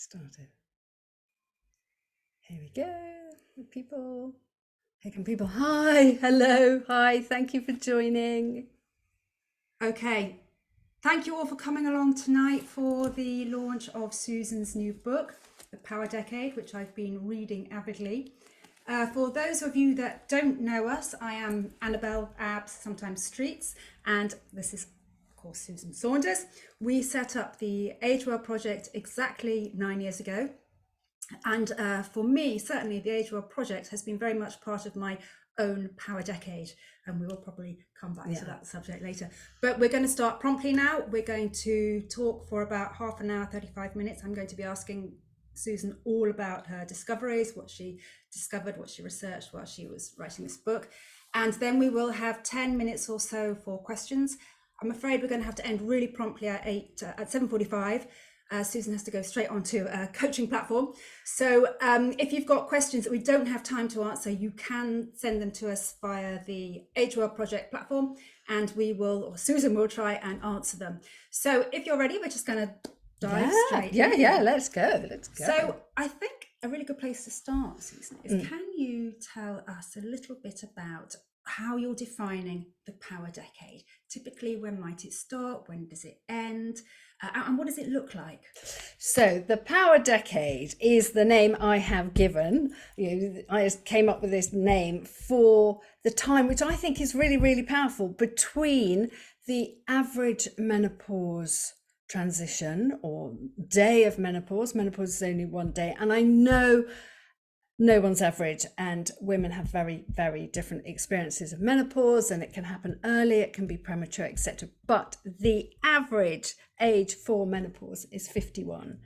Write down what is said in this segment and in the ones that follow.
Started. Here we go, people. Hey, can people? Hi, hello, hi. Thank you for joining. Okay, thank you all for coming along tonight for the launch of Susan's new book, The Power Decade, which I've been reading avidly. For those of you that don't know us, I am Annabel, Abs, sometimes Streets, and this is, of course, Susan Saunders. We set up the Age Well Project exactly 9 years ago. And for me, certainly the Age Well Project has been very much part of my own power decade, and we will probably come back to that subject later. But we're going to start promptly now. We're going to talk for about half an hour, 35 minutes. I'm going to be asking Susan all about her discoveries, what she discovered, what she researched while she was writing this book. And then we will have 10 minutes or so for questions. I'm afraid we're going to have to end really promptly at 7:45. Susan has to go straight onto a coaching platform. So if you've got questions that we don't have time to answer, you can send them to us via the Age Well Project platform, and we will, or Susan will try and answer them. So if you're ready, we're just going to dive straight in. Yeah, let's go. So I think a really good place to start, Susan, is can you tell us a little bit about how you're defining the power decade? Typically, when might it start? When does it end? And what does it look like? So the power decade is the name I have given. I came up with this name for the time, which I think is really, really powerful, between the average menopause transition or day of menopause. Menopause is only one day, and I know no one's average, and women have very, very different experiences of menopause, and it can happen early, it can be premature, etc. But the average age for menopause is 51.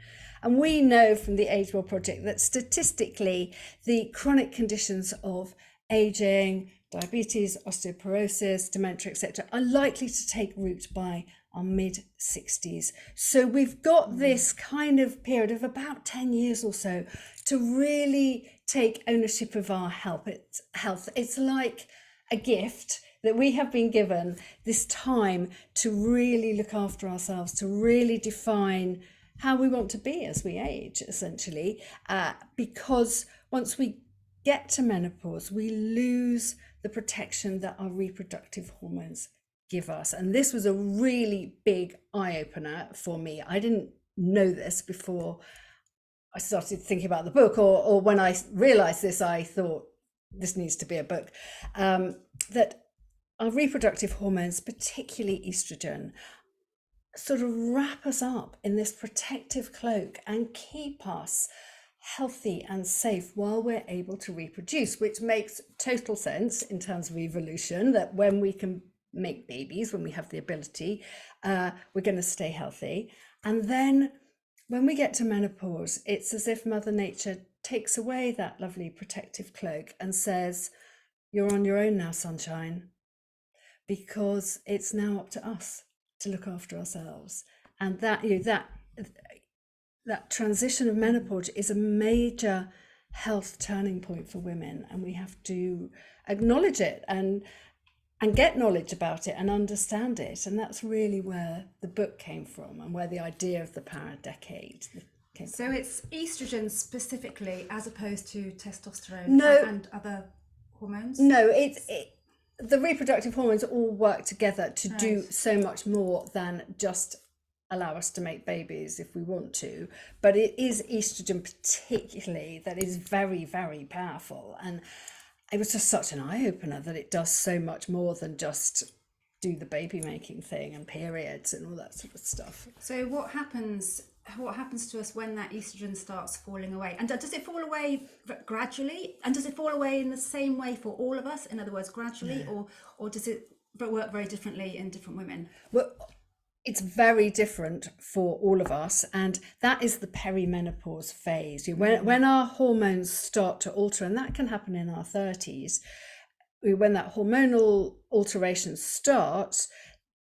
And we know from the Age Well Project that statistically the chronic conditions of aging, diabetes, osteoporosis, dementia, etc., are likely to take root by our mid-60s. So we've got this kind of period of about 10 years or so to really take ownership of our health. It's like a gift that we have been given, this time to really look after ourselves, to really define how we want to be as we age, essentially, because once we get to menopause, we lose the protection that our reproductive hormones give us. And this was a really big eye-opener for me. I didn't know this before I started thinking about the book, or when I realized this, I thought this needs to be a book. That our reproductive hormones, particularly estrogen, sort of wrap us up in this protective cloak and keep us healthy and safe while we're able to reproduce, which makes total sense in terms of evolution, that when we can make babies, when we have the ability, we're going to stay healthy. And then when we get to menopause, it's as if Mother Nature takes away that lovely protective cloak and says, you're on your own now, sunshine, because it's now up to us to look after ourselves. And that transition of menopause is a major health turning point for women, and we have to acknowledge it and get knowledge about it and understand it. And that's really where the book came from, and where the idea of the power decade came from. So it's estrogen specifically, as opposed to testosterone and other hormones? No, the reproductive hormones all work together to do so much more than just allow us to make babies if we want to. But it is estrogen particularly that is very, very powerful. And it was just such an eye-opener that it does so much more than just do the baby making thing and periods and all that sort of stuff. So what happens to us when that estrogen starts falling away? And does it fall away gradually? And does it fall away in the same way for all of us? In other words, gradually, or does it work very differently in different women? Well, it's very different for all of us, and that is the perimenopause phase. When our hormones start to alter, and that can happen in our 30s, when that hormonal alteration starts,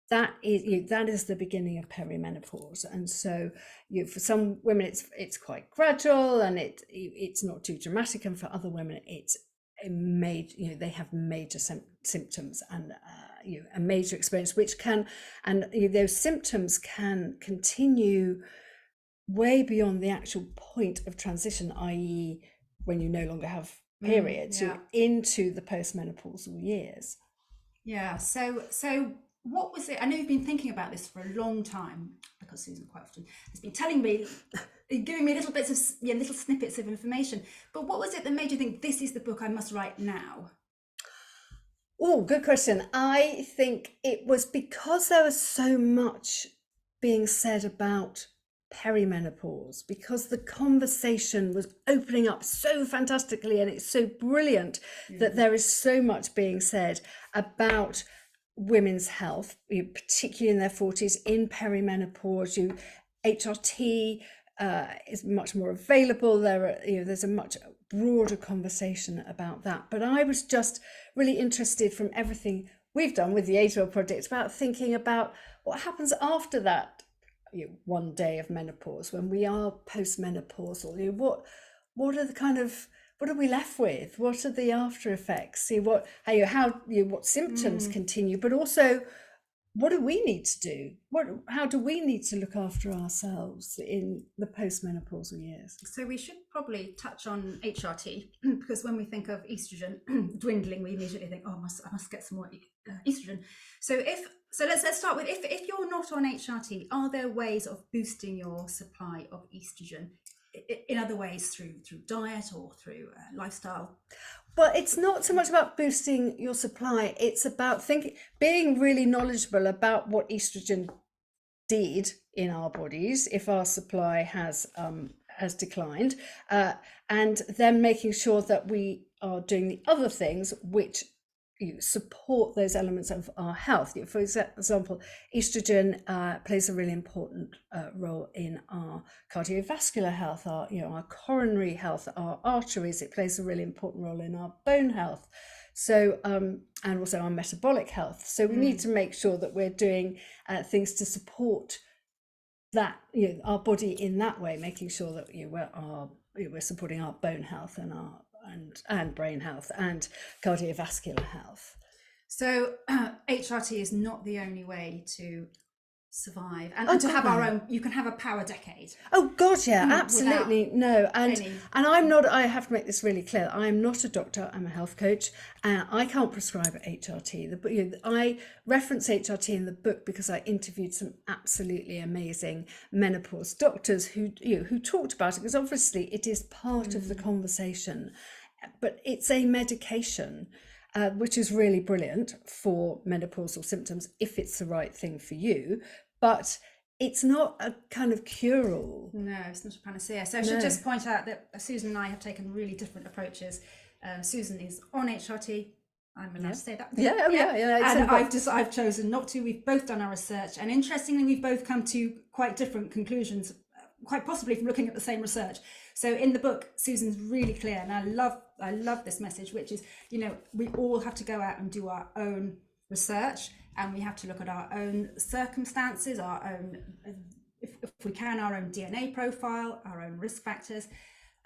that is the beginning of perimenopause. And so for some women it's quite gradual and it's not too dramatic, and for other women it's they have major symptoms and a major experience, which can, and those symptoms can continue way beyond the actual point of transition, i.e. when you no longer have periods, yeah. you're into the postmenopausal years. Yeah. So what was it? I know you've been thinking about this for a long time, because Susan quite often has been telling me, giving me little bits of, little snippets of information. But what was it that made you think this is the book I must write now? Oh, good question. I think it was because there was so much being said about perimenopause, because the conversation was opening up so fantastically, and it's so brilliant that there is so much being said about women's health, particularly in their 40s, in perimenopause. HRT is much more available. There's a much broader conversation about that. But I was just really interested, from everything we've done with the Age-Well Project, about thinking about what happens after that one day of menopause, when we are postmenopausal. What are the kind of, what are we left with? What are the after effects? What symptoms continue, but also what do we need to do? How do we need to look after ourselves in the postmenopausal years? So we should probably touch on HRT, because when we think of estrogen dwindling, we immediately think, oh, I must get some more estrogen. So let's start with, if you're not on HRT, are there ways of boosting your supply of estrogen in other ways, through diet or through lifestyle? Well, it's not so much about boosting your supply. It's about being really knowledgeable about what estrogen did in our bodies if our supply has declined, and then making sure that we are doing the other things which support those elements of our health. For example, estrogen plays a really important role in our cardiovascular health, our coronary health, our arteries. It plays a really important role in our bone health. So, and also our metabolic health. So we need to make sure that we're doing things to support that, our body in that way, making sure that we're supporting our bone health and our and brain health and cardiovascular health. So HRT is not the only way to survive and to have our own. You can have a power decade. Oh God, yeah, absolutely. No, and I'm not, I have to make this really clear, I am not a doctor, I'm a health coach, and I can't prescribe HRT. I reference HRT in the book because I interviewed some absolutely amazing menopause doctors who talked about it, because obviously it is part of the conversation, but it's a medication which is really brilliant for menopausal symptoms if it's the right thing for you, but it's not a kind of cure-all. No, it's not a panacea. So I should just point out that Susan and I have taken really different approaches. Susan is on HRT. I'm allowed to say that. Yeah. And I've chosen not to. We've both done our research, and interestingly, we've both come to quite different conclusions, quite possibly from looking at the same research. So in the book, Susan's really clear, and I love this message, which is, we all have to go out and do our own research, and we have to look at our own circumstances, our own, if we can, our own DNA profile, our own risk factors,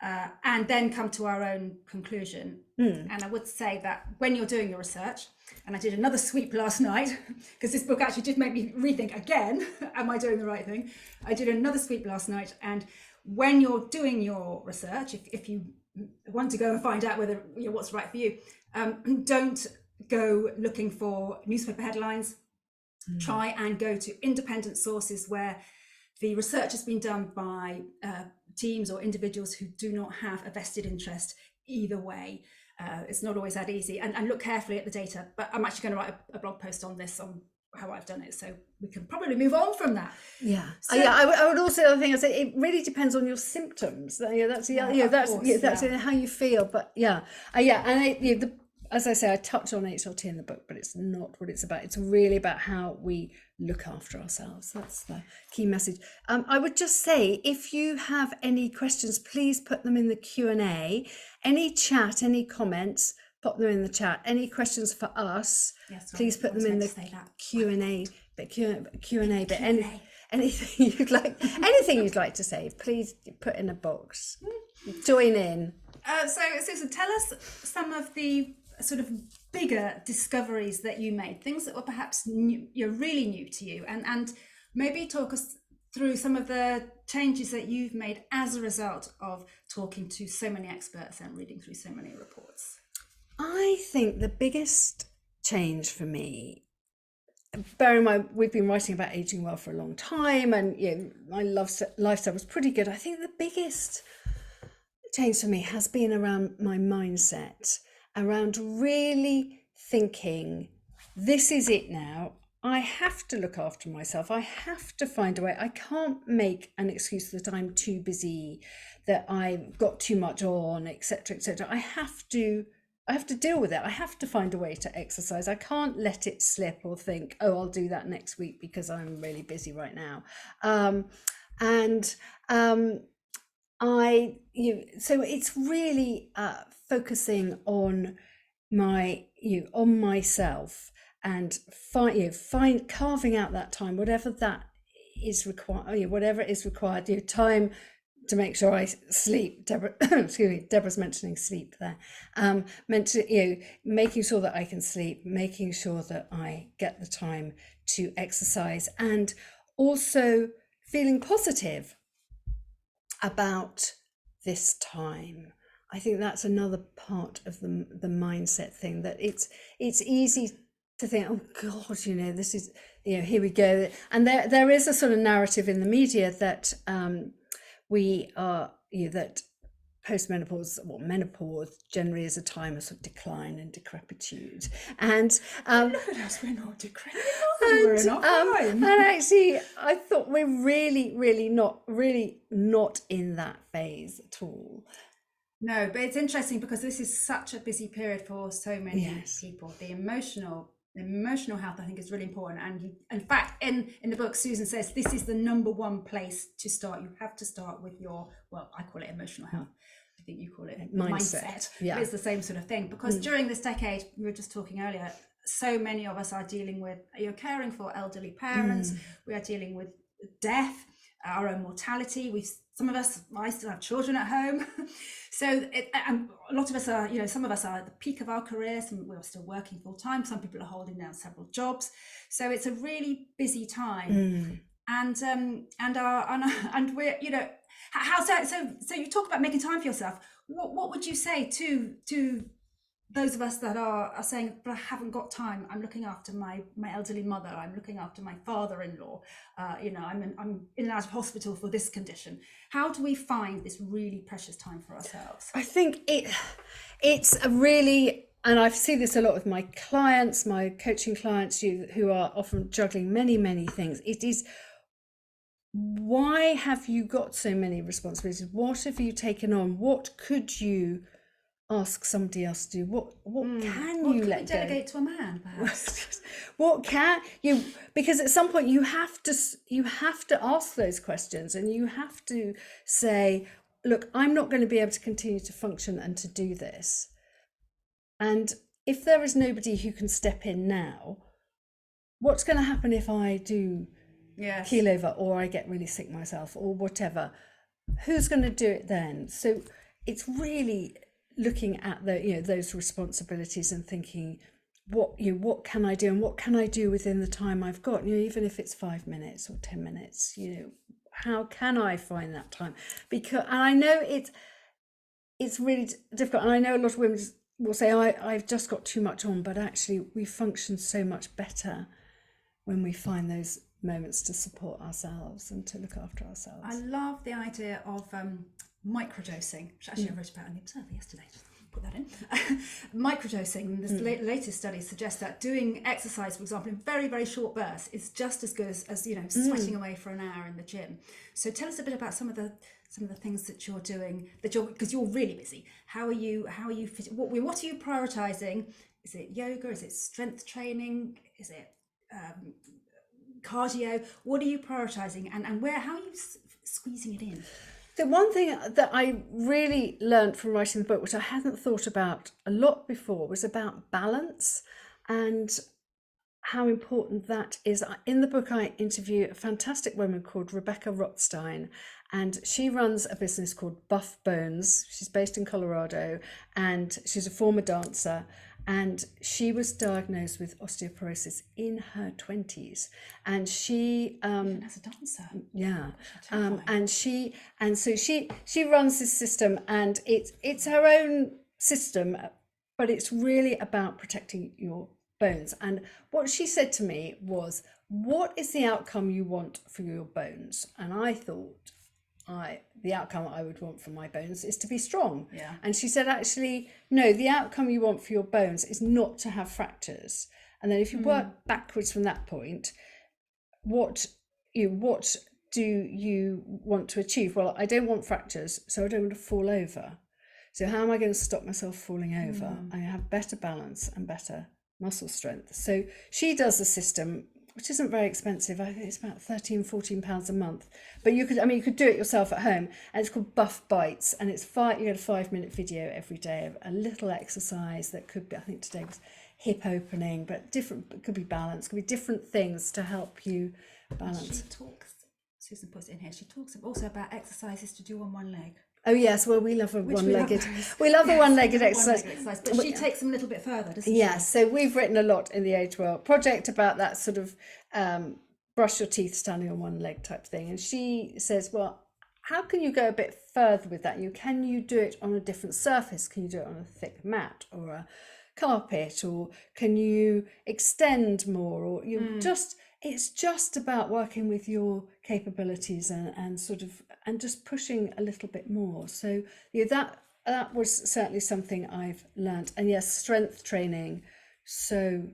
and then come to our own conclusion. And I would say that when you're doing your research, and I did another sweep last night, because this book actually did make me rethink again, am I doing the right thing? I did another sweep last night, and when you're doing your research, if you want to go and find out whether what's right for you, don't go looking for newspaper headlines. Try and go to independent sources where the research has been done by teams or individuals who do not have a vested interest either way. It's not always that easy, and look carefully at the data. But I'm actually going to write a blog post on this, on how I've done it, so we can probably move on from that. I would also, I think I say it really depends on your symptoms. That's how you feel. But as I say, I touch on HRT in the book, but it's not what it's about. It's really about how we look after ourselves. That's the key message. I would just say, if you have any questions, please put them in the Q&A. Any chat, any comments, pop them in the chat. Any questions for us, please put them in the Q&A. But anything you'd like to say, please put in a box. Join in. So Susan, tell us some of the sort of bigger discoveries that you made, things that were perhaps really new to you, and maybe talk us through some of the changes that you've made as a result of talking to so many experts and reading through so many reports? I think the biggest change for me, bear in mind we've been writing about aging well for a long time, and my lifestyle was pretty good. I think the biggest change for me has been around my mindset, around really thinking, this is it now. I have to look after myself. I have to find a way. I can't make an excuse that I'm too busy, that I've got too much on, etc., etc. I have to deal with it. I have to find a way to exercise. I can't let it slip or think, oh, I'll do that next week because I'm really busy right now. So it's really focusing on on myself, and carving out that time, whatever that is required, whatever is required, time to make sure I sleep. Deborah, excuse me, Deborah's mentioning sleep there. Making sure that I can sleep, making sure that I get the time to exercise, and also feeling positive about this time. I think that's another part of the mindset thing, that it's easy to think, oh God, this is, here we go. And there is a sort of narrative in the media that we are, that post-menopause, menopause generally is a time of sort of decline and decrepitude. And look at us, we're not decrepit. We're in our prime. And actually, I thought we're really not in that phase at all. No, but it's interesting because this is such a busy period for so many people. The emotional health, I think, is really important. And in fact, in the book, Susan says this is the number one place to start. You have to start with your, I call it emotional health. I think you call it mindset. Yeah. But it's the same sort of thing, because during this decade, we were just talking earlier, so many of us are dealing with, caring for elderly parents. We are dealing with death, our own mortality. Some of us, I still have children at home. So a lot of us are, some of us are at the peak of our careers, and we're still working full time. Some people are holding down several jobs. So it's a really busy time. And we're, so you talk about making time for yourself. What would you say to those of us that are saying, but I haven't got time, I'm looking after my elderly mother, I'm looking after my father-in-law, I'm in and out of hospital for this condition. How do we find this really precious time for ourselves? I think it's a really, and I see this a lot with my clients, my coaching clients, who are often juggling many things. It is, why have you got so many responsibilities? What have you taken on? What could you ask somebody else to do? What can you let go? Delegate to a man, perhaps? What can you? Because at some point you have to ask those questions, and you have to say, look, I'm not going to be able to continue to function and to do this. And if there is nobody who can step in now, what's going to happen if I do keel over, or I get really sick myself, or whatever? Who's going to do it then? So it's really looking at those responsibilities and thinking, what can I do, and what can I do within the time I've got? Even if it's 5 minutes or 10 minutes, how can I find that time? Because, and I know it's really difficult, and I know a lot of women will say, I've just got too much on, but actually we function so much better when we find those moments to support ourselves and to look after ourselves. I love the idea of microdosing, which actually I wrote about in the Observer yesterday. Just put that in. Microdosing. This latest studies suggest that doing exercise, for example, in very short bursts, is just as good as sweating away for an hour in the gym. So tell us a bit about some of the things that you're doing, because you're really busy. How are you fit? What are you prioritizing? Is it yoga? Is it strength training? Is it cardio? What are you prioritizing, and how are you squeezing it in? The one thing that I really learned from writing the book, which I hadn't thought about a lot before, was about balance and how important that is. In the book, I interview a fantastic woman called Rebecca Rothstein, and she runs a business called Buff Bones. She's based in Colorado, and she's a former dancer. and she was diagnosed with osteoporosis in her 20s, and she Even as a dancer. yeah Terrifying. and so she runs this system, and it's her own system, but it's really about protecting your bones. And what she said to me was, what is the outcome you want for your bones? And I thought, the outcome I would want for my bones is to be strong. Yeah. And she said, actually, no, the outcome you want for your bones is not to have fractures. And then if you work backwards from that point, what do you want to achieve? Well, I don't want fractures, so I don't want to fall over. So how am I going to stop myself falling over? I have better balance and better muscle strength. So she does a system which isn't very expensive. I think it's about £13-14 a month. But you could do it yourself at home, and it's called Buff Bites, and it's you get a 5-minute video every day of a little exercise that could be, I think today was hip opening, but different, it could be balance, could be different things to help you balance. Susan puts it in here, she talks also about exercises to do on one leg. Oh yes, well we love a one-legged exercise. But she takes them a little bit further, doesn't she? Yes, so we've written a lot in the Age Well project about that sort of brush your teeth standing on one leg type thing. And she says, well, how can you go a bit further with that? Can you do it on a different surface? Can you do it on a thick mat or a carpet, or can you extend more, or it's just about working with your capabilities and just pushing a little bit more. So that was certainly something I've learned. And yes, strength training, so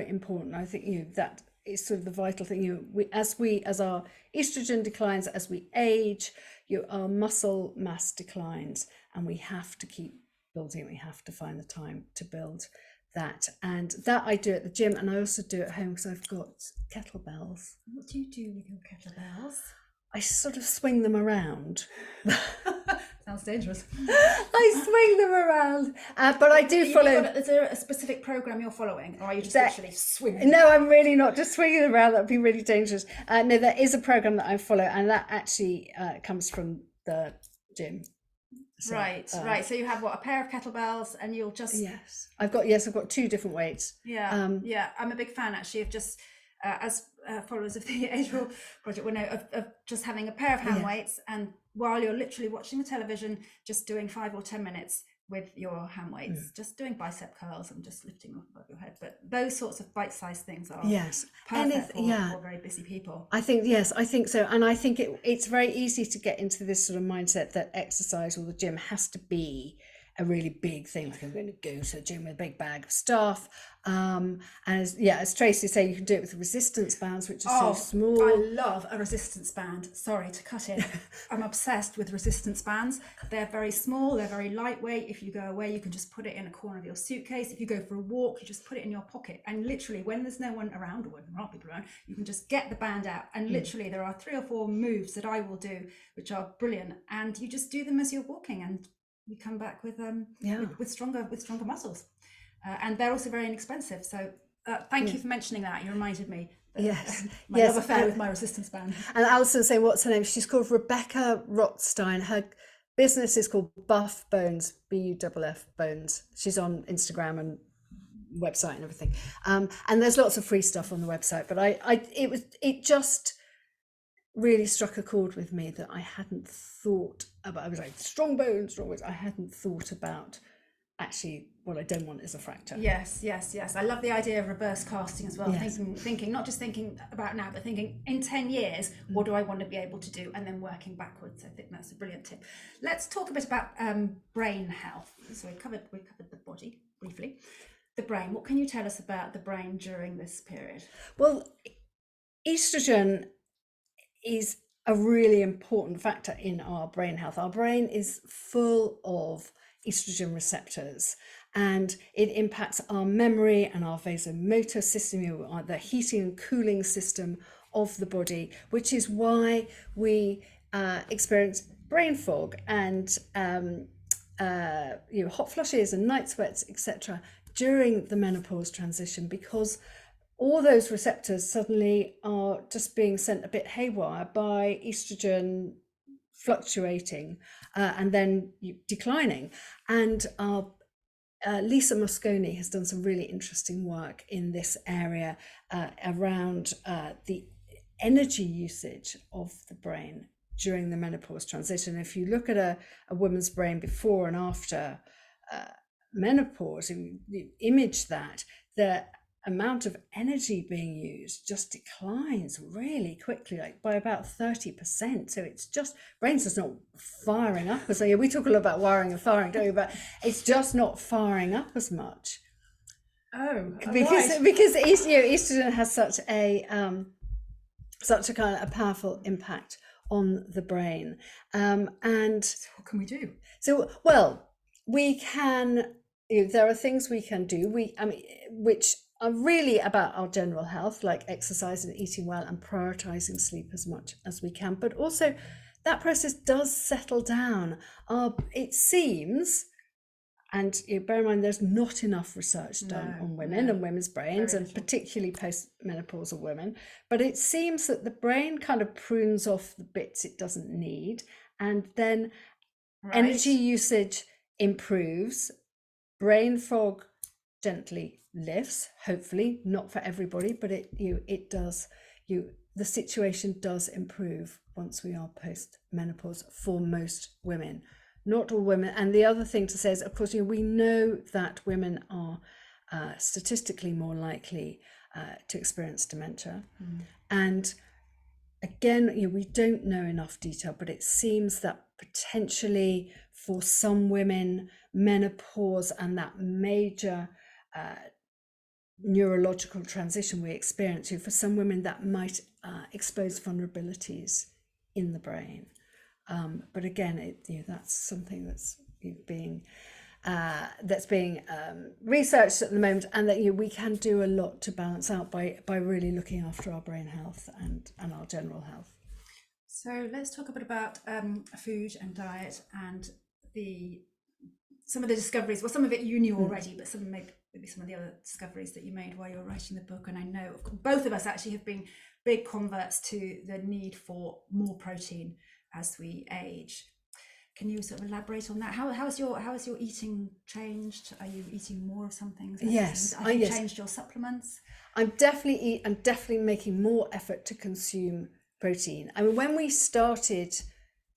important. I think that is sort of the vital thing. As our estrogen declines, as we age, our muscle mass declines, and we have to keep building. We have to find the time to build that, and that I do at the gym, and I also do at home because I've got kettlebells. What do you do with your kettlebells? I sort of swing them around. Sounds dangerous. I swing them around, but I do follow. Is there a specific program you're following, or are you just literally swinging? No, I'm really not just swinging them around. That would be really dangerous. No, there is a program that I follow, and that actually comes from the gym. So, right. So you have a pair of kettlebells, and you'll just I've got 2 different weights. Yeah. I'm a big fan actually of just as followers of the Age Well project will know of just having a pair of hand weights, and while you're literally watching the television, just doing 5 or 10 minutes with your hand weights, just doing bicep curls and just lifting off above your head. But those sorts of bite-sized things are perfect for very busy people. I think so. And I think it's very easy to get into this sort of mindset that exercise or the gym has to be a really big thing, like I'm going to go to the gym with a big bag of stuff. As Tracy said, you can do it with resistance bands, which are so small. I love a resistance band. Sorry to cut in. I'm obsessed with resistance bands. They're very small, they're very lightweight. If you go away, you can just put it in a corner of your suitcase. If you go for a walk, you just put it in your pocket. And literally, when there's no one around, or when there aren't people around, you can just get the band out. And literally, there are 3 or 4 moves that I will do, which are brilliant. And you just do them as you're walking, and you come back with stronger muscles, and they're also very inexpensive. So thank you for mentioning that. You reminded me. My love affair with my resistance band. And Alison saying, what's her name? She's called Rebecca Rothstein. Her business is called Buff Bones, BUFF Bones. She's on Instagram and website and everything. And there's lots of free stuff on the website. But it just really struck a chord with me that I hadn't thought about. I was like, strong bones. I hadn't thought about actually what I don't want is a fracture. Yes. I love the idea of reverse casting as well. Thinking, not just thinking about now, but thinking in 10 years, what do I want to be able to do? And then working backwards. I think that's a brilliant tip. Let's talk a bit about brain health. So we covered the body briefly. The brain, what can you tell us about the brain during this period? Well, estrogen is a really important factor in our brain health. Our brain is full of estrogen receptors, and it impacts our memory and our vasomotor system, the heating and cooling system of the body, which is why we experience brain fog and hot flushes and night sweats, etc., during the menopause transition, because all those receptors suddenly are just being sent a bit haywire by estrogen fluctuating and then declining, and our Lisa Mosconi has done some really interesting work in this area around the energy usage of the brain during the menopause transition. If you look at a woman's brain before and after menopause, and you image that, the amount of energy being used just declines really quickly, like by about 30%. So it's just, brain's just not firing up as we talk a lot about wiring and firing, don't we? But it's just not firing up as much. Oh, because right. because estrogen has such a kind of a powerful impact on the brain. And So what can we do? so, well, we can, there are things we can do, which are really about our general health, like exercise and eating well and prioritizing sleep as much as we can. But also that process does settle down. It seems, and bear in mind, there's not enough research done on women and women's brains, and particularly post-menopausal women. But it seems that the brain kind of prunes off the bits it doesn't need, and then energy usage improves, brain fog gently lifts, hopefully not for everybody, but it does. The situation does improve once we are post-menopause for most women. Not all women. And the other thing to say is, of course, we know that women are statistically more likely to experience dementia. And again, we don't know enough detail, but it seems that potentially for some women, menopause and that major neurological transition we experience, for some women that might expose vulnerabilities in the brain. But again, that's something that's being researched at the moment, and that we can do a lot to balance out by really looking after our brain health and our general health. So let's talk a bit about food and diet and some of the discoveries. Well, some of it you knew already, but maybe some of the other discoveries that you made while you were writing the book. And I know both of us actually have been big converts to the need for more protein as we age. Can you sort of elaborate on that? How has your eating changed? Are you eating more of some things? Yes. Have you changed your supplements? I'm definitely making more effort to consume protein. I mean, when we started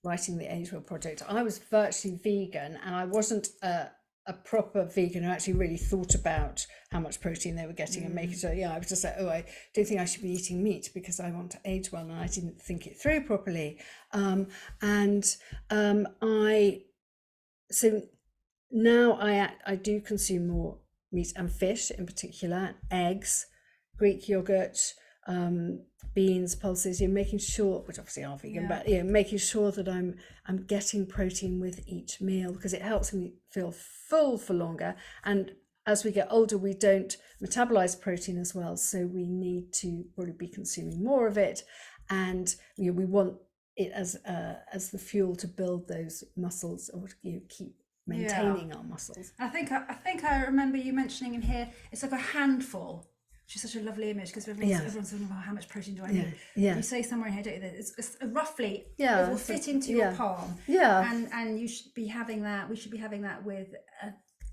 writing the Age Well Project, I was virtually vegan, and I wasn't a proper vegan who actually really thought about how much protein they were getting and making sure. I was just like, I don't think I should be eating meat because I want to age well, and I didn't think it through properly. So now I do consume more meat and fish, in particular, eggs, Greek yogurt, beans, pulses. Making sure, which obviously are vegan, but making sure that I'm getting protein with each meal, because it helps me feel full for longer. And as we get older, we don't metabolize protein as well, so we need to probably be consuming more of it, and we want it as the fuel to build those muscles, or keep maintaining our muscles. I think I remember you mentioning in here, it's like a handful, which is such a lovely image, because everyone's talking about how much protein do I need. You say somewhere in here, don't you, that it's roughly, it will fit into your palm. And you should be having that. We should be having that with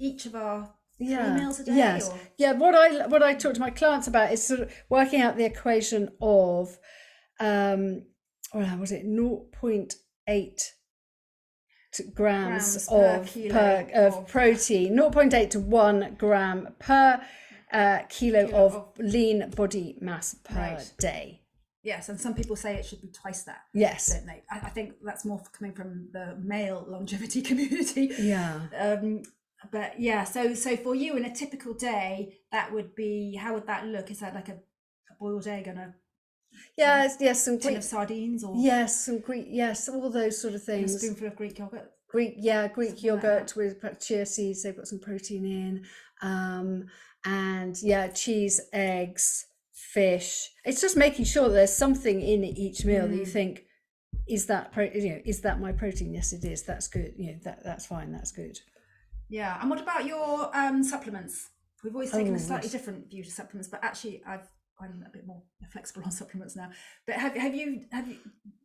each of our 3 meals a day. Yes. What I talk to my clients about is sort of working out the equation of was it 0.8 grams of protein, 0.8 to 1 gram per kilo of lean body mass per day. Yes, and some people say it should be twice that. Yes, don't they? I think that's more coming from the male longevity community. But so for you in a typical day, that would be, how would that look? Is that like a boiled egg and a some tin of sardines, or some Greek, all those sort of things. A spoonful of Greek yogurt. Greek yogurt with chia seeds. They've got some protein in, and cheese, eggs, fish. It's just making sure that there's something in each meal that you think, is that is that my protein? Yes, it is. That's good. That's fine. That's good. Yeah. And what about your supplements? We've always taken a slightly different view to supplements, but actually I'm a bit more flexible on supplements now. But have you,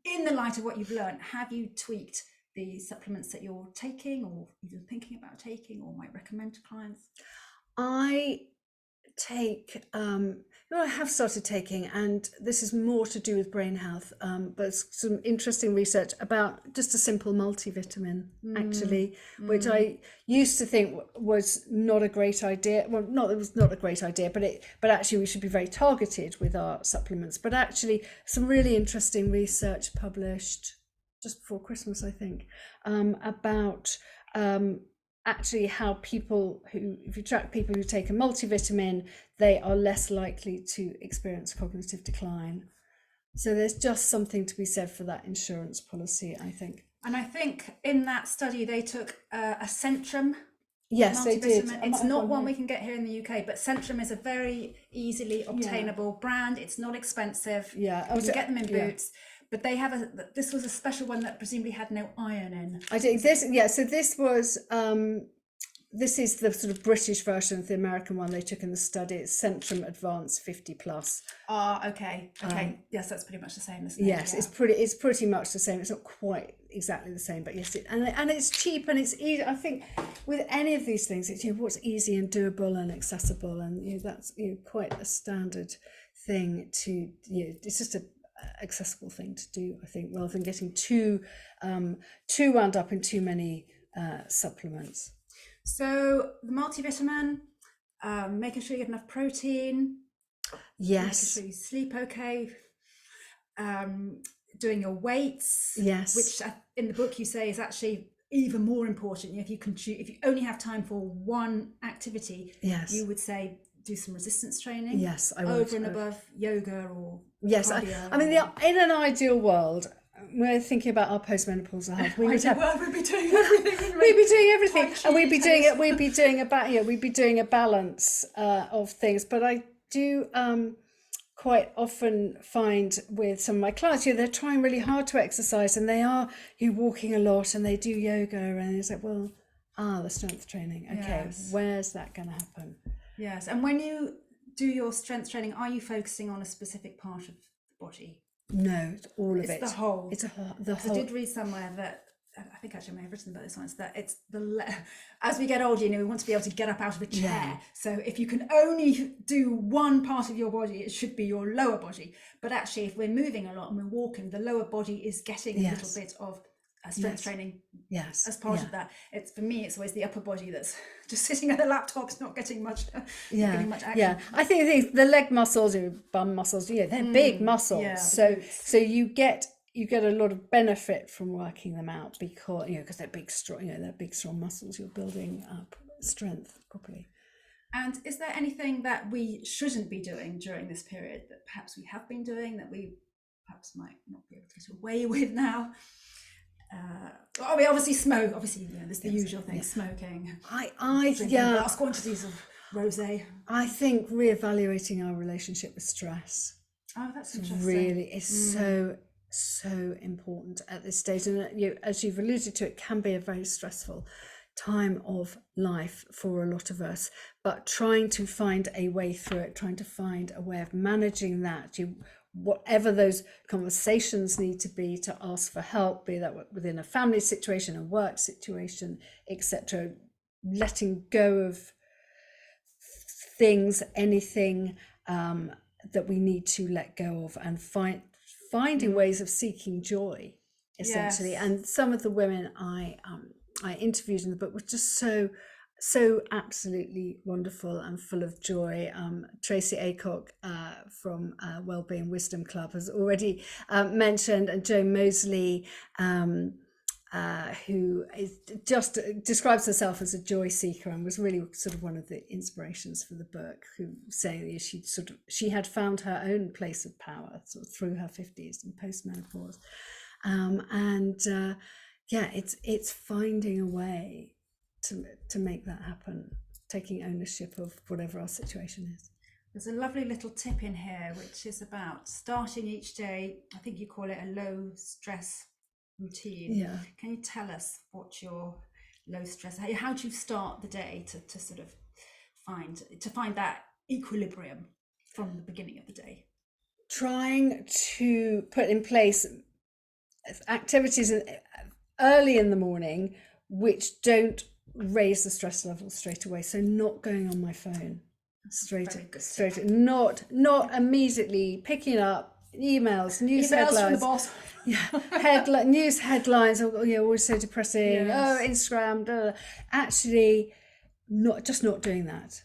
in the light of what you've learned, have you tweaked the supplements that you're taking or even thinking about taking or might recommend to clients? I take I have started taking, and this is more to do with brain health, but some interesting research about just a simple multivitamin, actually, which I used to think was not a great idea. Well, not it was not a great idea, but actually we should be very targeted with our supplements. But actually some really interesting research published just before Christmas, I think, about actually how people who, if you track people who take a multivitamin, they are less likely to experience cognitive decline. So there's just something to be said for that insurance policy, I think. And I think in that study they took a Centrum. Yes, they did. It's not one we can get here in the UK, but Centrum is a very easily obtainable brand. It's not expensive. Yeah, you can get them in Boots. But they have this was a special one that presumably had no iron in. I think this, yeah, so this was, this is the sort of British version of the American one they took in the study. It's Centrum Advanced 50 Plus. Ah, okay. Yes, that's pretty much the same, isn't it? Yes, yeah. It's pretty much the same. It's not quite exactly the same, but yes, and it's cheap and it's easy. I think with any of these things, it's what's easy and doable and accessible, and that's quite a standard thing to it's just a accessible thing to do, I think, rather than getting too wound up in too many supplements. So the multivitamin, making sure you get enough protein, yes, making sure you sleep okay, doing your weights, yes, which in the book you say is actually even more important. If you only have time for one activity, yes, you would say do some resistance training. Yes, I would. Over and above yoga or yes. I mean, in an ideal world, we're thinking about our postmenopausal health. We'd be doing everything. We'd be doing everything, and we'd be doing it. We'd be doing a balance of things. But I do quite often find with some of my clients, they're trying really hard to exercise, and they are walking a lot, and they do yoga, and it's like, well, the strength training. Okay, yes. Where's that going to happen? Yes, and when you do your strength training, are you focusing on a specific part of the body? No, it's all of it. It's the whole. It's the whole. I did read somewhere that, I think actually I may have written about this once, that it's as we get older, we want to be able to get up out of a chair. Yeah. So if you can only do one part of your body, it should be your lower body. But actually, if we're moving a lot and we're walking, the lower body is getting a little bit of strength training. Yes. As part of that, for me, it's always the upper body that's just sitting at the laptops, not getting much. Getting much action. Yeah. I think the leg muscles, or bum muscles, they're big muscles. Yeah, so you get a lot of benefit from working them out because they're big, strong. They're big, strong muscles. You're building up strength properly. And is there anything that we shouldn't be doing during this period that perhaps we have been doing that we perhaps might not be able to get away with now? We obviously smoke. Obviously, there's the usual thing: smoking. Vast quantities of rosé. I think reevaluating our relationship with stress. Oh, that's interesting. Really is so important at this stage, and as you've alluded to, it can be a very stressful time of life for a lot of us. But trying to find a way through it, trying to find a way of managing that, whatever those conversations need to be to ask for help, be that within a family situation, a work situation, etc. Letting go of things, anything that we need to let go of, and finding ways of seeking joy, essentially. Yes. And some of the women I interviewed in the book were just so absolutely wonderful and full of joy. Tracy Aycock from Wellbeing Wisdom Club has already mentioned, and Jo Mosley, who just describes herself as a joy seeker and was really sort of one of the inspirations for the book, who saying she had found her own place of power sort of through her 50s and post-menopause. It's finding a way to make that happen, taking ownership of whatever our situation is. There's a lovely little tip in here which is about starting each day. I think you call it a low stress routine. Yeah. Can you tell us what your low stress, how do you start the day to sort of find that equilibrium from the beginning of the day? Trying to put in place activities early in the morning, which don't raise the stress level straight away. So not going on my phone straight, not immediately picking up emails, news headlines from the boss. news headlines. Oh, always so depressing. Yes. Oh, Instagram. Blah, blah. Actually, not doing that.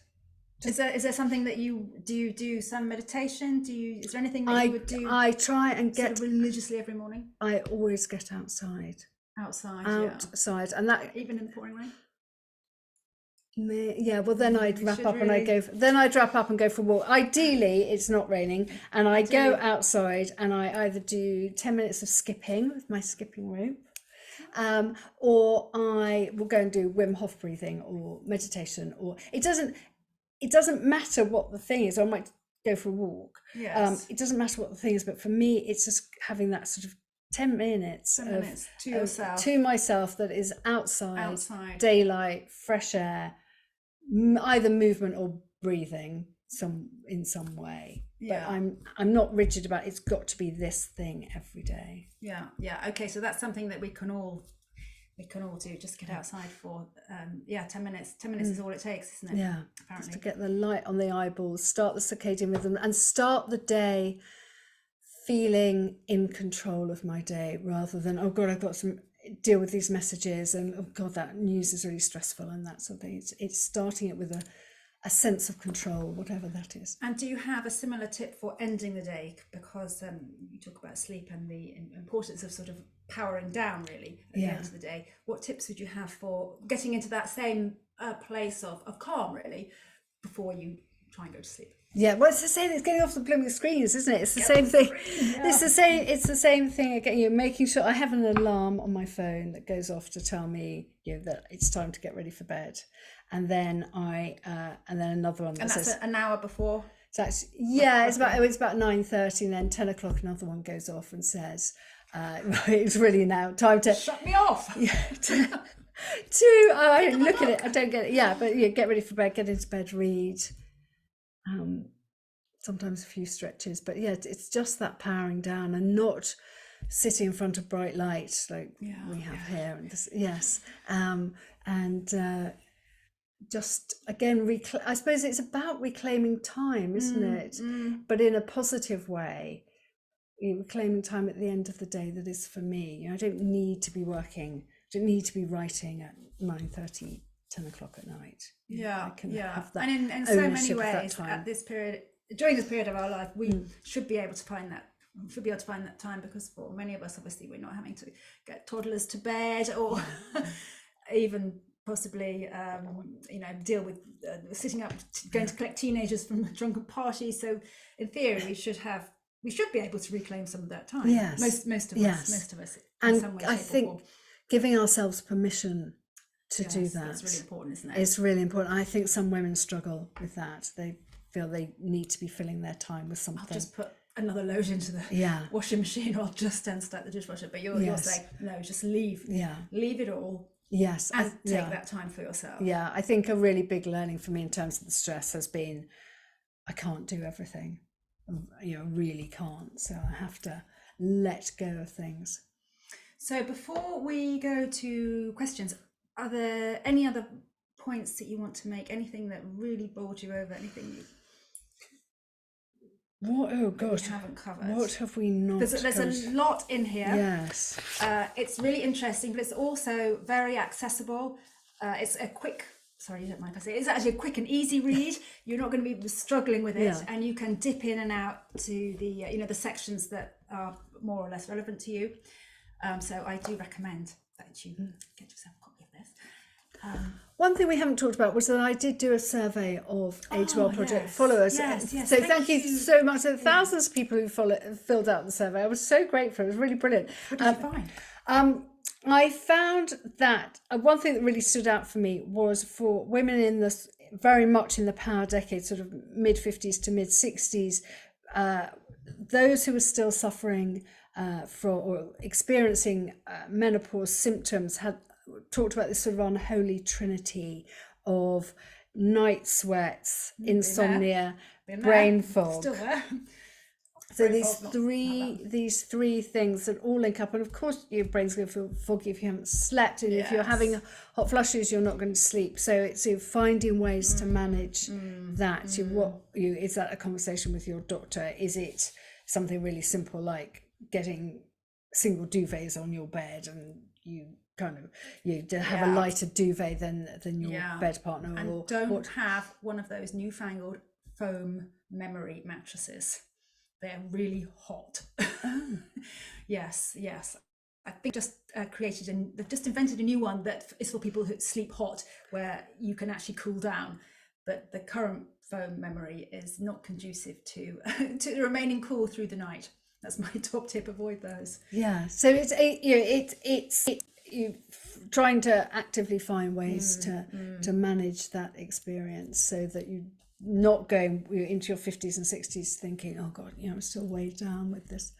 Is there something that you do some meditation? Is there anything that you would do? I try and get religiously every morning. I always get outside, and that even in the pouring rain. Yeah, well then I'd wrap up and I'd wrap up and go for a walk. Ideally it's not raining, and I go outside and I either do 10 minutes of skipping with my skipping rope, or I will go and do Wim Hof breathing or meditation, or it doesn't matter what the thing is. Or I might go for a walk. Yes. It doesn't matter what the thing is, but for me it's just having that sort of 10 minutes to yourself, to myself, that is outside, daylight, fresh air, either movement or breathing in some way. But I'm not rigid about it's got to be this thing every day. Okay, so that's something that we can all do. Just get outside for 10 minutes. 10 minutes is all it takes, isn't it? Apparently. Just to get the light on the eyeballs, start the circadian rhythm, and start the day feeling in control of my day, rather than, oh God, I've got some deal with these messages, and oh God, that news is really stressful, and that sort of thing. It's starting it with a sense of control, whatever that is. And do you have a similar tip for ending the day? Because you talk about sleep and the importance of sort of powering down really at the end of the day. What tips would you have for getting into that same place of calm really before you try and go to sleep? Yeah, well, it's the same. It's getting off the blooming screens, isn't it? It's the same thing. It's the same thing again. You're making sure I have an alarm on my phone that goes off to tell me that it's time to get ready for bed, and then and then another one that and that's says an hour before. So it's about 9:30, and then 10 o'clock another one goes off and says, it's really now time to shut me off. I don't look at it. I don't get it. Yeah, but get ready for bed. Get into bed. Read. Sometimes a few stretches, but it's just that powering down and not sitting in front of bright light like we have here. And this, just again, I suppose it's about reclaiming time, isn't it? But in a positive way, reclaiming time at the end of the day that is for me. I don't need to be working. I don't need to be writing at 9:30, 10 o'clock at night. I can have that. And in so many ways, during this period of our life, we should be able to find that. Should be able to find that time, because for many of us, obviously, we're not having to get toddlers to bed, or even possibly, deal with sitting up, going to collect teenagers from drunken parties. So, in theory, we should be able to reclaim some of that time. Yes, most of us. And some way, I think giving ourselves permission to do that. That's really important, isn't it? It's really important. I think some women struggle with that. They feel they need to be filling their time with something. I'll just put another load into the washing machine, or I'll just start the dishwasher. But you're saying, no, just leave it all. Yes. And take that time for yourself. Yeah, I think a really big learning for me in terms of the stress has been, I can't do everything. Really can't. So I have to let go of things. So before we go to questions, are there any other points that you want to make? Anything that really bowled you over? Anything we haven't covered? What have we not There's a lot in here. Yes. It's really interesting, but it's also very accessible. It's a quick, sorry, you don't mind if I say it. It's actually a quick and easy read. You're not going to be struggling with it, and you can dip in and out to the the sections that are more or less relevant to you. So I do recommend that you get yourself a copy of this. One thing we haven't talked about was that I did do a survey of Age Well Project followers. Yes. So thank you so much to the thousands of people who filled out the survey. I was so grateful. It was really brilliant. What did you find? I found that one thing that really stood out for me was for women in this very much in the power decade, sort of mid 50s to mid 60s, those who were still suffering or experiencing menopause symptoms had talked about this sort of unholy trinity of night sweats, insomnia, brain fog. Still there. So Very odd not to have that. these three things that all link up, and of course your brain's going to feel foggy if you haven't slept, and if you're having hot flushes, you're not going to sleep. So it's finding ways to manage that. Is that a conversation with your doctor? Is it something really simple like getting single duvets on your bed, and you kind of have a lighter duvet than your bed partner, and don't have one of those newfangled foam memory mattresses. They're really hot. Yes. I think they've just invented a new one that is for people who sleep hot, where you can actually cool down. But the current foam memory is not conducive to to remaining cool through the night. That's my top tip. Avoid those. Yeah. So it's you trying to actively find ways to manage that experience, so that you not going into your 50s and 60s thinking, oh God, I'm still weighed down with these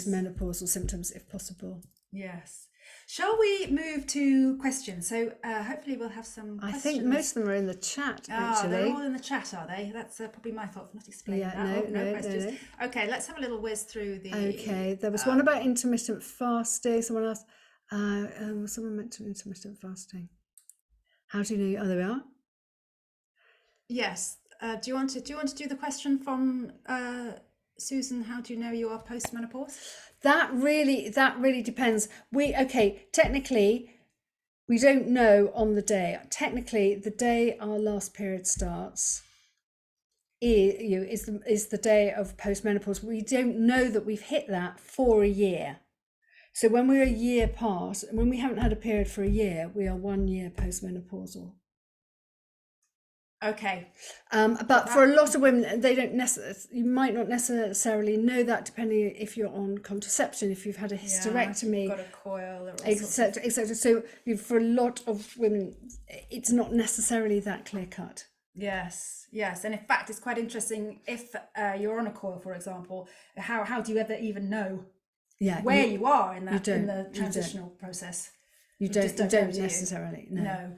menopausal symptoms, if possible. Yes. Shall we move to questions? So hopefully we'll have some questions. I think most of them are in the chat, actually. They're all in the chat, are they? That's probably my fault for not explaining that. No questions. No. Okay, let's have a little whiz through the... Okay, there was one about intermittent fasting. Someone else, someone mentioned intermittent fasting. How do you know? Oh, there we are. Yes. Do you want to do the question from Susan? How do you know you are post-menopause? That really depends. Technically, we don't know on the day. Technically, the day our last period starts is the day of post-menopause. We don't know that we've hit that for a year. So when we're a year past, and when we haven't had a period for a year, we are 1 year post-menopausal. Okay. But for a lot of women, they don't you might not necessarily know that, depending if you're on contraception, if you've had a hysterectomy, got a coil, etc. So for a lot of women, it's not necessarily that clear cut. Yes. And in fact, it's quite interesting if you're on a coil, for example, how do you ever even know where you are in the transitional process? You don't necessarily. No.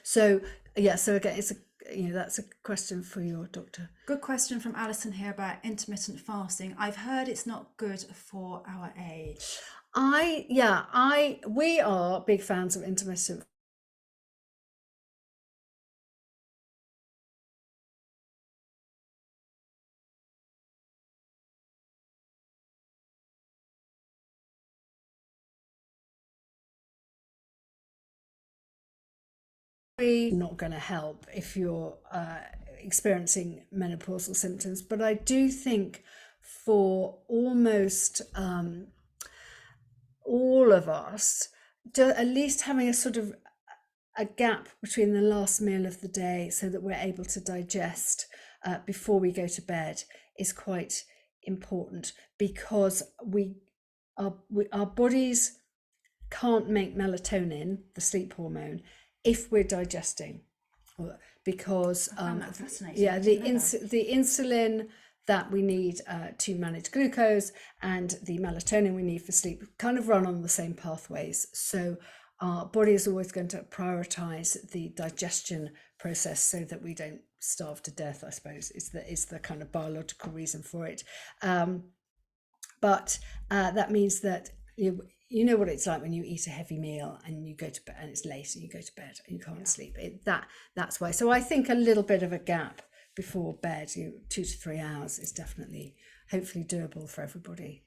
So again, it's that's a question for your doctor. Good question from Alison here about intermittent fasting. I've heard it's not good for our age. We are big fans of intermittent. Not going to help if you're experiencing menopausal symptoms, but I do think for almost all of us, at least having a sort of a gap between the last meal of the day, so that we're able to digest before we go to bed, is quite important, because our bodies can't make melatonin, the sleep hormone, if we're digesting, because the insulin that we need to manage glucose and the melatonin we need for sleep kind of run on the same pathways. So our body is always going to prioritize the digestion process, so that we don't starve to death, I suppose, is the kind of biological reason for it. But that means that you know what it's like when you eat a heavy meal and you go to bed and it's late and you go to bed and you can't sleep. That's why. So I think a little bit of a gap before bed, 2 to 3 hours, is definitely, hopefully, doable for everybody.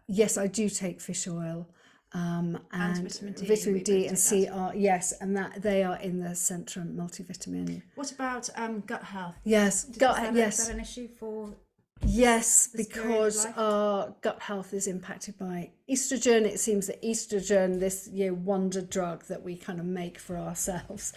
Yes, I do take fish oil, and vitamin D and C are, and that they are in the Centrum multivitamin. What about gut health? Yes, is that an issue for? Yes, because our gut health is impacted by estrogen. It seems that estrogen, this wonder drug that we kind of make for ourselves,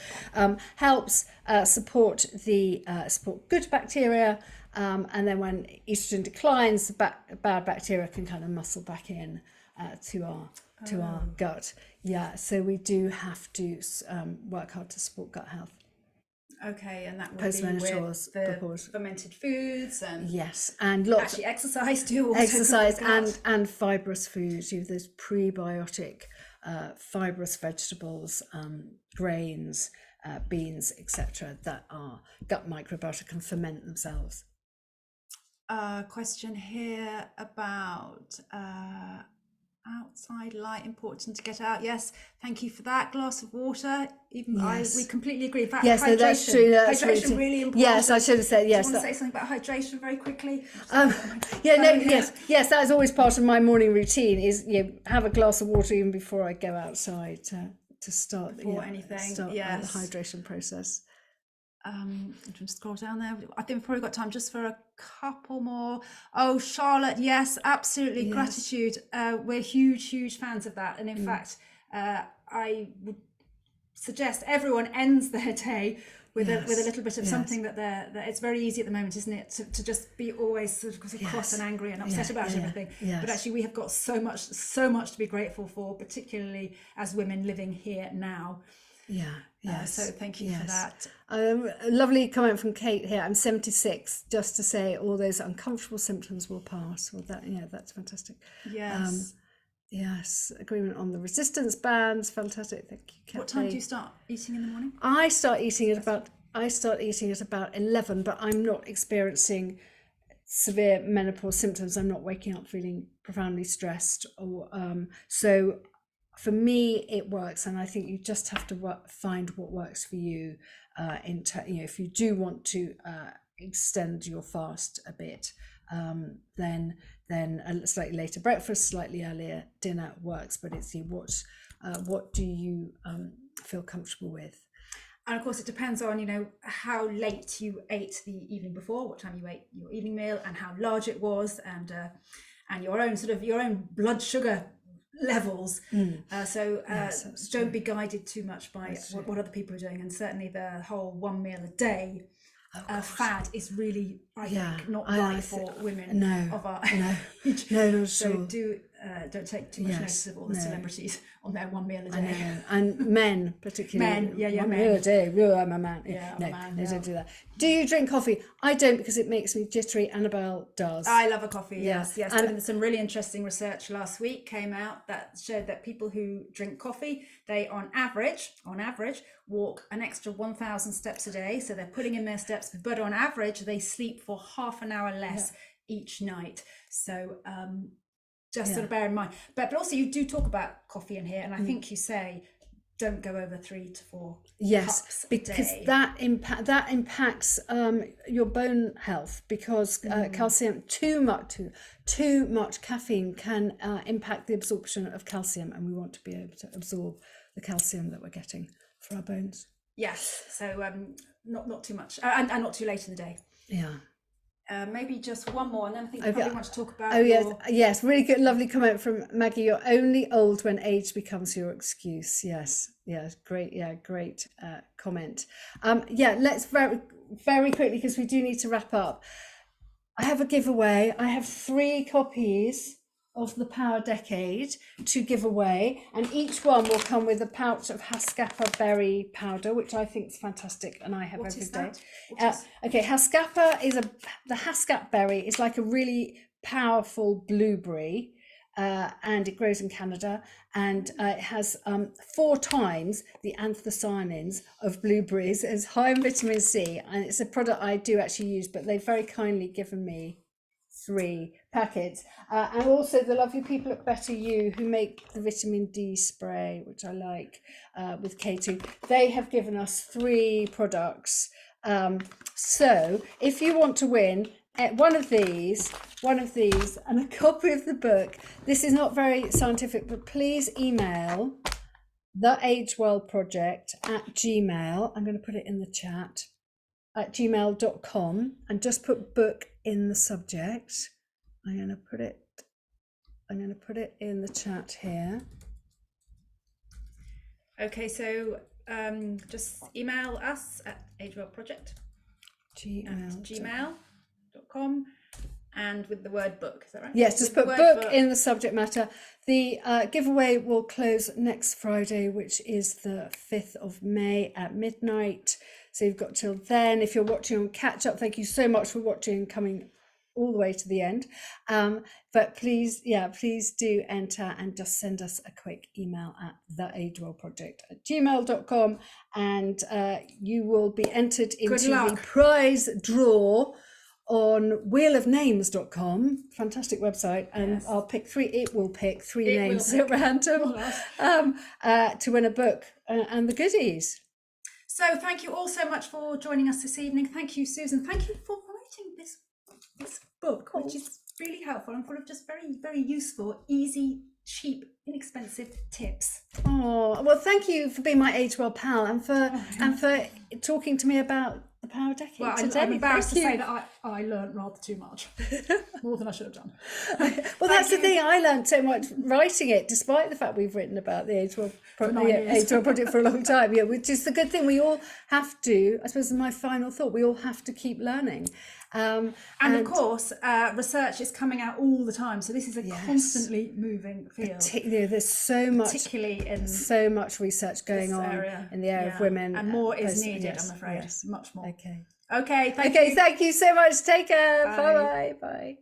helps support good bacteria, and then when estrogen declines, bad bacteria can kind of muscle back in to our gut. So we do have to work hard to support gut health. Okay, and that would be with the fermented foods and and lots actually exercise and fibrous foods. There's prebiotic fibrous vegetables, grains, beans, etc., that our gut microbiota can ferment themselves. Question here about outside light, important to get out. Yes, thank you for that. Glass of water. Even Yes. we completely agree. In fact, Yes, hydration, no, that's true. That's hydration really important. Yes, I should have said yes. Do you want to say something about hydration very quickly? Yes, that is always part of my morning routine. Is have a glass of water even before I go outside to start anything. Start the hydration process. Just scroll down there. I think we've probably got time just for a couple more. Oh, Charlotte, yes, absolutely. Yes. Gratitude. We're huge fans of that. And in fact, I would suggest everyone ends their day with a little bit of something that it's very easy at the moment, isn't it, to just be always sort of cross and angry and upset about everything. Yes. But actually we have got so much to be grateful for, particularly as women living here now. So thank you for that. A lovely comment from Kate here. I'm 76. Just to say, all those uncomfortable symptoms will pass. Well, that's fantastic. Yes, agreement on the resistance bands. Fantastic. Thank you, Kate. What time do you start eating in the morning? I start eating at about 11, but I'm not experiencing severe menopause symptoms. I'm not waking up feeling profoundly stressed, or so. For me, it works, and I think you just have to find what works for you. If you do want to extend your fast a bit, then a slightly later breakfast, slightly earlier dinner works. But it's what do you feel comfortable with? And of course, it depends on how late you ate the evening before, what time you ate your evening meal, and how large it was, and your own blood sugar levels. Don't be guided too much by what other people are doing, and certainly the whole one meal a day fad is really, I think, not right for women of our age. So don't take too much notice of all the celebrities on their one meal a day. And men particularly. Men, meal a day. I'm a man. Don't do that. Do you drink coffee? I don't, because it makes me jittery. Annabel does. I love a coffee. Yes. And some really interesting research last week came out that showed that people who drink coffee, they on average walk an extra 1,000 steps a day. So they're putting in their steps, but on average they sleep for half an hour less each night. So sort of bear in mind. But also you do talk about coffee in here, and I think you say don't go over 3 to 4 cups because a day. that impacts your bone health, because calcium, too much caffeine can impact the absorption of calcium, and we want to be able to absorb the calcium that we're getting for our bones. Yes, so not too much, and not too late in the day. Maybe just one more, and then I think you probably want to talk about. Yes, really good, lovely comment from Maggie. You're only old when age becomes your excuse. Yes, great, great comment. Let's very quickly, because we do need to wrap up. I have a giveaway. I have 3 copies of the Power Decade to give away, and each one will come with a pouch of Haskapa berry powder, which I think is fantastic, and I have every day. Haskapa is the Haskap berry is like a really powerful blueberry, and it grows in Canada, and it has 4 times the anthocyanins of blueberries. It's high in vitamin C, and it's a product I do actually use, but they've very kindly given me 3 packets, and also the lovely people at Better You, who make the vitamin D spray, which I like, with K2. They have given us 3 products. So if you want to win one of these and a copy of the book, this is not very scientific, but please email theagewellproject@gmail. I'm going to put it in the chat, at gmail.com, and just put book in the subject. I'm going to put it in the chat here. Okay, so just email us at agewellproject@gmail.com, and with the word book, is that right? Yes, just put book in the subject matter. The giveaway will close next Friday, which is the 5th of May at midnight. So you've got till then. If you're watching on catch up, thank you so much for watching and coming all the way to the end. But please do enter and just send us a quick email at theagewellproject@gmail.com, and you will be entered into the prize draw on wheelofnames.com, fantastic website, and I'll pick three. It will pick three names at random to win a book and the goodies. So thank you all so much for joining us this evening. Thank you, Susan. Thank you for writing this book, which is really helpful and full of just very, very useful, easy, cheap, inexpensive tips. Oh, well, thank you for being my Age Well pal and for talking to me about the Power Decade. Well, I'm embarrassed to say that I learned rather too much, more than I should have done. Well, that's the thing. I learned so much writing it, despite the fact we've written about the Age Well Project for a long time. Yeah, which is the good thing. We all have to. I suppose my final thought. We all have to keep learning. And of course, research is coming out all the time. So this is a constantly moving field. There's so much, particularly in so much research going on in the area of women, and more is needed. I'm afraid, much more. Okay. Thank you. Thank you so much. Take care. Bye. Bye.